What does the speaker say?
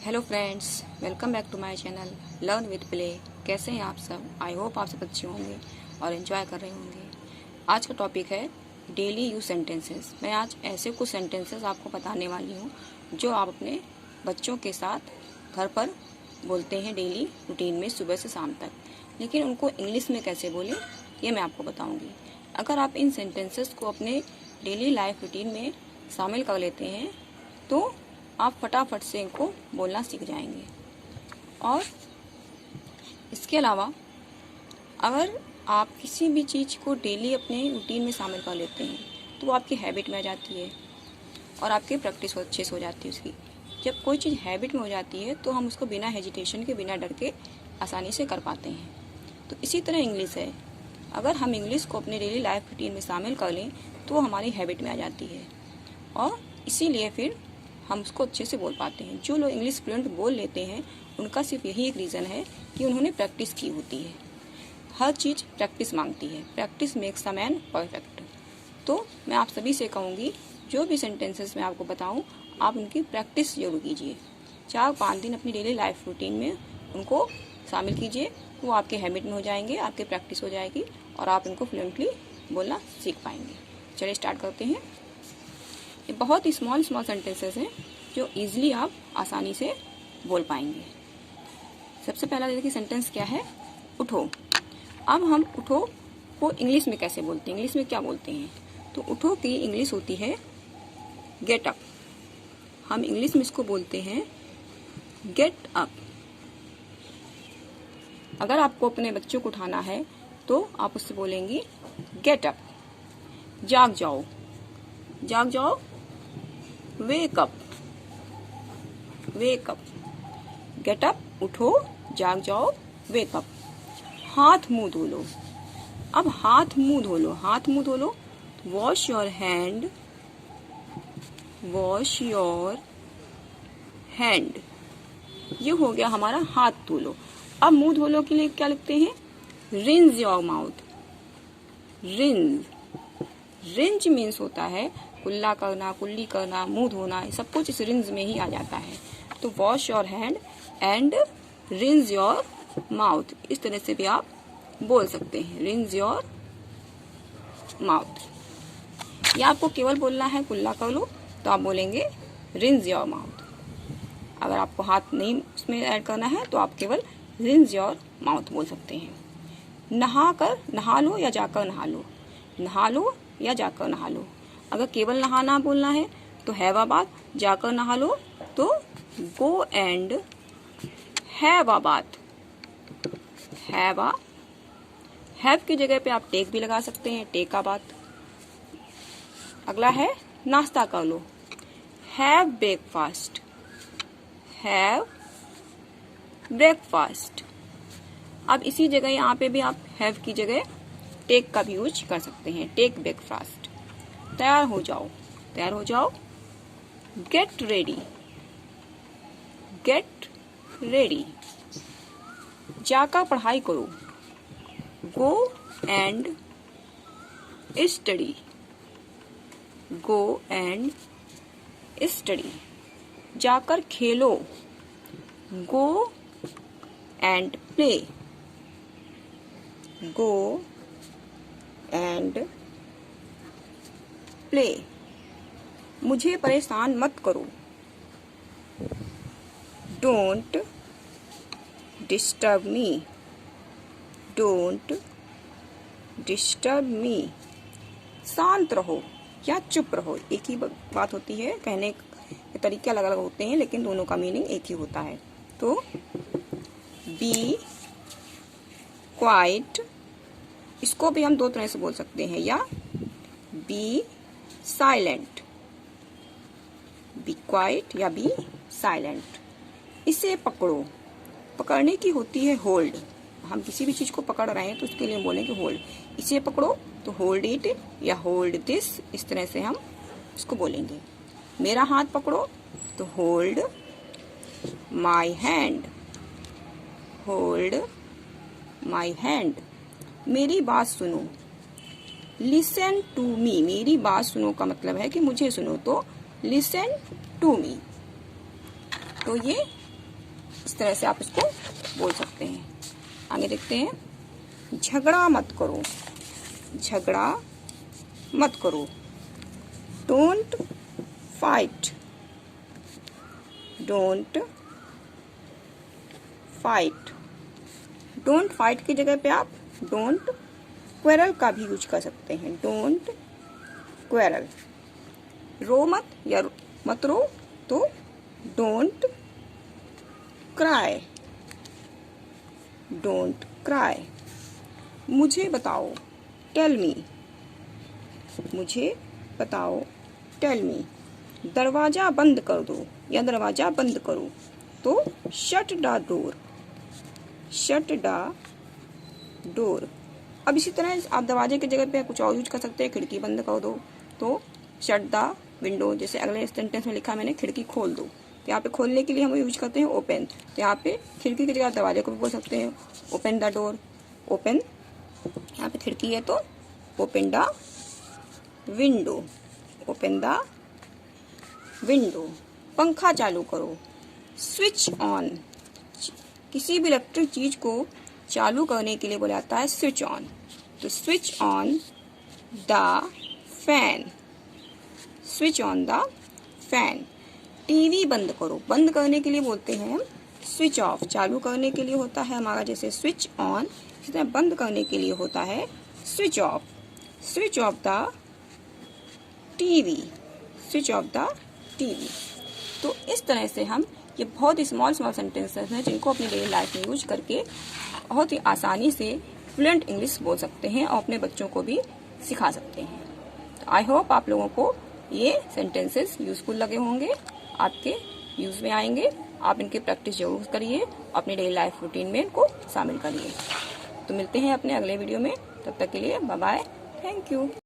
Hello friends, welcome back to my channel learn with play. कैसे हैं आप सब? आई होप आप सब अच्छे होंगे और एंजॉय कर रहे होंगे। आज का टॉपिक है डेली यूज सेंटेंसेस। मैं आज ऐसे कुछ सेंटेंसेस आपको बताने वाली हूँ जो आप अपने बच्चों के साथ घर पर बोलते हैं डेली रूटीन में सुबह से शाम तक, लेकिन उनको इंग्लिश में कैसे बोलें ये मैं आपको बताऊँगी। अगर आप इन सेंटेंसेस को अपने डेली लाइफ रूटीन में शामिल कर लेते हैं तो आप फटाफट से इनको बोलना सीख जाएंगे। और इसके अलावा अगर आप किसी भी चीज़ को डेली अपने रूटीन में शामिल कर लेते हैं तो वो आपकी हैबिट में आ जाती है और आपकी प्रैक्टिस अच्छे से हो जाती है उसकी। जब कोई चीज़ हैबिट में हो जाती है तो हम उसको बिना हेजिटेशन के, बिना डर के आसानी से कर पाते हैं। तो इसी तरह इंग्लिश है। अगर हम इंग्लिश को अपने डेली लाइफ रूटीन में शामिल कर लें तो वो हमारी हैबिट में आ जाती है और इसीलिए फिर हम उसको अच्छे से बोल पाते हैं। जो लोग इंग्लिश फ्लुएंट बोल लेते हैं उनका सिर्फ यही एक रीज़न है कि उन्होंने प्रैक्टिस की होती है। हर चीज़ प्रैक्टिस मांगती है। Practice makes a man perfect. तो मैं आप सभी से कहूँगी, जो भी सेंटेंसेस मैं आपको बताऊँ आप उनकी प्रैक्टिस जरूर कीजिए। 4-5 दिन अपनी डेली लाइफ रूटीन में उनको शामिल कीजिए। वो आपके हैबिट में हो जाएंगे, आपकी प्रैक्टिस हो जाएगी और आप इनको फ्लुएंटली बोलना सीख पाएंगे। चलिए स्टार्ट करते हैं। ये बहुत ही स्मॉल सेंटेंसेस हैं जो इजीली आप आसानी से बोल पाएंगे। सबसे पहला देखिए सेंटेंस क्या है, उठो। अब हम उठो को इंग्लिश में कैसे बोलते हैं, इंग्लिश में क्या बोलते हैं? तो उठो की इंग्लिश होती है गेट अप। हम इंग्लिश में इसको बोलते हैं गेट अप। अगर आपको अपने बच्चों को उठाना है तो आप उससे बोलेंगी गेट अप। जाग जाओ, जाग जाओ, wake up, wake up. Get up, उठो, जाग जाओ, वेक अप। हाथ मुंह धो लो। अब हाथ मुंह धो लो, हाथ मुंह धो लो। Wash your hand, wash your hand. ये हो गया हमारा हाथ धो लो। अब मुंह धो लो के लिए क्या लिखते हैं? Rinse your mouth. Rinse, rinse means होता है कुल्ला करना, कुल्ली करना, मुंह धोना, सब कुछ इस रिंज में ही आ जाता है। तो wash your hand and rinse your mouth, इस तरह से भी आप बोल सकते हैं, रिंज योर माउथ। या आपको केवल बोलना है कुल्ला कर लो तो आप बोलेंगे रिंज योर माउथ। अगर आपको हाथ नहीं उसमें ऐड करना है तो आप केवल रिंज योर माउथ बोल सकते हैं। नहा कर नहा लो या जाकर नहा लो, नहा लो या जाकर नहा लो। अगर केवल नहाना बोलना है तो हैव अ बाथ, जाकर नहा लो तो go and have a bath. Have a, have की जगह पे आप टेक भी लगा सकते हैं, टेक अ बाथ। अगला है नाश्ता कर लो, हैव ब्रेकफास्ट, हैव ब्रेकफास्ट। अब इसी जगह यहाँ पे भी आप हैव की जगह टेक का भी यूज कर सकते हैं, टेक ब्रेकफास्ट। तैयार हो जाओ, तैयार हो जाओ, गेट रेडी, गेट रेडी। जाकर पढ़ाई करो, go and study, go and study. जाकर खेलो, go and play, go and play. मुझे परेशान मत करो, don't disturb me, don't disturb me. शांत रहो या चुप रहो, एक ही बात होती है, कहने के तरीके अलग अलग होते हैं लेकिन दोनों का मीनिंग एक ही होता है। तो बी क्वाइट, इसको भी हम दो तरह से बोल सकते हैं, या बी साइलेंट, बी क्वाइट या बी साइलेंट। इसे पकड़ो, पकड़ने की होती है होल्ड। हम किसी भी चीज को पकड़ रहे हैं तो उसके लिए बोलेंगे होल्ड। इसे पकड़ो तो होल्ड इट या होल्ड दिस, इस तरह से हम इसको बोलेंगे। मेरा हाथ पकड़ो तो hold my hand, hold my hand. मेरी बात सुनो, लिसन टू मी। मेरी बात सुनो का मतलब है कि मुझे सुनो, तो लिसन टू मी। तो ये इस तरह से आप इसको बोल सकते हैं। आगे देखते हैं, झगड़ा मत करो, झगड़ा मत करो। Don't fight, don't fight. Don't fight की जगह पे आप डोंट क्वेरल का भी यूज कर सकते हैं, डोंट क्वेरल। रो मत या मत रो तो डोंट क्राई, डोंट क्राई। मुझे बताओ, टेल मी, मुझे बताओ, टेल मी। दरवाजा बंद कर दो या दरवाजा बंद करो तो shut the door, shut the door. अब इसी तरह आप दरवाजे की जगह पे कुछ और यूज कर सकते हैं, खिड़की बंद कर दो तो शट द विंडो। जैसे अगले सेंटेंस में लिखा मैंने, खिड़की खोल दो, तो यहाँ पे खोलने के लिए हम यूज करते हैं ओपन। तो यहाँ पे खिड़की की जगह दरवाजे को भी बोल सकते हैं, ओपन द डोर, ओपन। यहाँ पे खिड़की है तो open the window, open the window. पंखा चालू करो, स्विच ऑन। किसी भी इलेक्ट्रिक चीज को चालू करने के लिए बोला जाता है स्विच ऑन। तो switch on the fan, switch on the fan. TV बंद करो, बंद करने के लिए बोलते हैं हम स्विच ऑफ। चालू करने के लिए होता है हमारा जैसे स्विच ऑन, इसी तरह बंद करने के लिए होता है switch off. Switch off the TV, switch off the TV. तो इस तरह से हम ये बहुत ही स्मॉल सेंटेंसेस हैं जिनको अपनी डेली लाइफ में यूज करके बहुत ही आसानी से फ्लुएंट इंग्लिश बोल सकते हैं और अपने बच्चों को भी सिखा सकते हैं। तो आई होप आप लोगों को ये सेंटेंसेस यूजफुल लगे होंगे, आपके यूज में आएंगे। आप इनकी प्रैक्टिस जरूर करिए, अपने डेली लाइफ रूटीन में इनको शामिल करिए। तो मिलते हैं अपने अगले वीडियो में, तब तक के लिए बाय बाय, थैंक यू।